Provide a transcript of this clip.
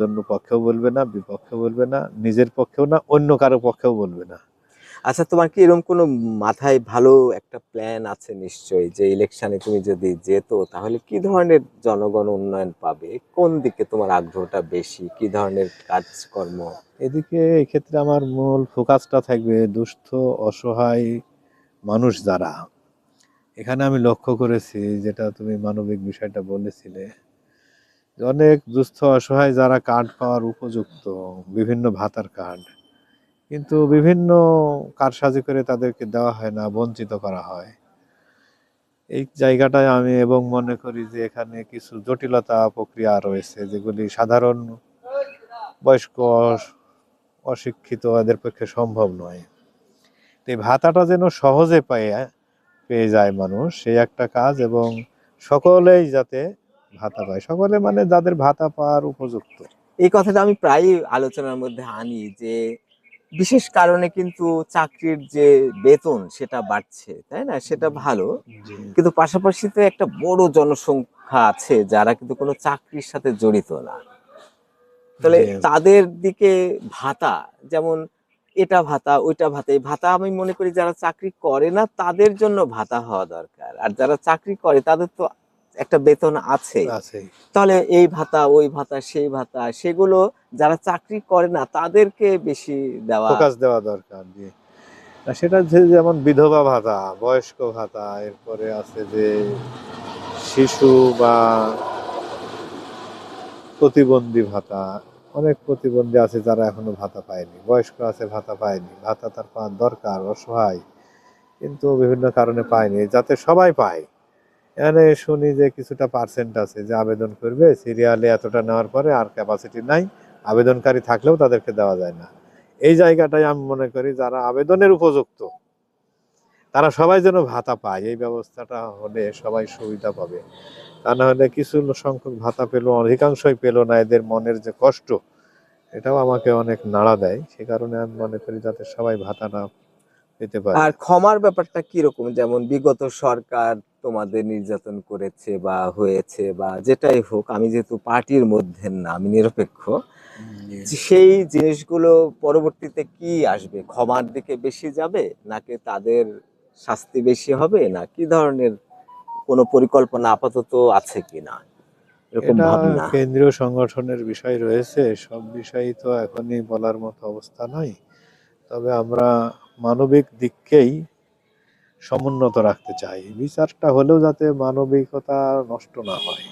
জন্য পক্ষেও বলবে না, বিপক্ষেও বলবে না, নিজের পক্ষেও না, অন্য কারো পক্ষেও বলবে না। আচ্ছা, তোমার কি এরকম কোনো মাথায় ভালো একটা প্ল্যান আছে নিশ্চয়ই, যে ইলেকশনে তুমি যদি যেতো তাহলে কি ধরনের জনগণ উন্নয়ন পাবে? কোন দিকে তোমার আগ্রহটা বেশি? কি ধরনের কাজকর্ম? এদিকে এক্ষেত্রে আমার মূল ফোকাসটা থাকবে দুস্থ অসহায় মানুষ যারা, এখানে আমি লক্ষ্য করেছি যেটা তুমি মানবিক বিষয়টা বলেছিলে, যে অনেক দুস্থ অসহায় যারা কার্ড পাওয়ার উপযুক্ত, বিভিন্ন ভাতার কার্ড, কিন্তু বিভিন্ন কারসাজি করে তাদেরকে দেওয়া হয় না, বঞ্চিত করা হয়। এই জায়গাটায় আমি এবং মনে করি যে এখানে কিছু জটিলতা প্রক্রিয়া রয়েছে যেগুলি সাধারণ বয়স্ক অশিক্ষিত এদের পক্ষে সম্ভব নয়। এই ভাতাটা যেন সহজে পেয়ে যায় মানুষ, সেই একটা কাজ, এবং সকলেই যাতে ভাতা পায়, সকলে মানে যাদের ভাতা পাওয়ার উপযুক্ত। এই কথাটা আমি প্রায়ই আলোচনার মধ্যে আনি যে বিশেষ কারণে কিন্তু চাকরির যে বেতন সেটা বাড়ছে, তাই না? সেটা ভালো, জি কিন্তু পাশাপাশি তো একটা বড় জনসংখ্যা আছে যারা কিন্তু কোনো চাকরির সাথে জড়িত না। তাহলে জি তাদের দিকে ভাতা, যেমন এটা ভাতা ওইটা ভাতা, এই ভাতা আমি মনে করি যারা চাকরি করে না তাদের জন্য ভাতা হওয়া দরকার, আর যারা চাকরি করে তাদের তো একটা বেতন আছে। আছেই। তাহলে এই ভাতা ওই ভাতা সেই ভাতা সেগুলো যারা চাকরি করে না তাদেরকে বেশি দেওয়া। ফোকাস দেওয়া দরকার। জি, না সেটা যেমন বিধবা ভাতা, বয়স্ক ভাতা, এরপরে আছে যে শিশু বা প্রতিবন্ধী ভাতা, অনেক প্রতিবন্ধী আছে যারা এখনো ভাতা পায়নি, বয়স্ক আছে ভাতা পায়নি, ভাতা তার পাওয়ার দরকার, অসহায়, কিন্তু বিভিন্ন কারণে পায়নি, যাতে সবাই পায়। এখানে শুনি যে কিছুটা পার্সেন্ট আছে যে আবেদন করবে, সিরিয়ালে এতটা নেওয়ার পরে আর ক্যাপাসিটি নাই, আবেদনকারী থাকলেও তাদেরকে দেওয়া যায় না। এই জায়গাটাই আমি মনে করি যারা আবেদনের উপযুক্ত তারা সবাই যেন ভাতা পায়, এই ব্যবস্থাটা হলে সবাই সুবিধা পাবে। তা না হলে কিছু সংখ্যক ভাতা পেল, অধিকাংশই পেল না, এদের মনের যে কষ্ট, এটাও আমাকে অনেক নাড়া দেয়। সে কারণে আমি মনে করি যাতে সবাই ভাতাটা পেতে পারে। আর ক্ষমার ব্যাপারটা কিরকম? যেমন বিগত সরকার তোমাদের নির্যাতন করেছে বা হয়েছে বা যেটাই হোক, আমি যেহেতু পার্টির মধ্যে না, আমি নিরপেক্ষ, যে সেই জিনিসগুলো পরবর্তীতে কি আসবে? ক্ষমার দিকে বেশি যাবে, নাকি তাদের শাস্তি বেশি হবে, না কি ধরনের কোনো পরিকল্পনা আপাতত আছে কিনা এরকম এটা ভাবনা? কেন্দ্রীয় সংগঠনের বিষয় রয়েছে, সব বিষয়ই তো এখনই বলার মতো অবস্থা নয়। তবে আমরা মানবিক দিককেই সমুন্নত রাখতে চাই, বিচারটা হলেও যাতে মানবিকতা নষ্ট না হয়।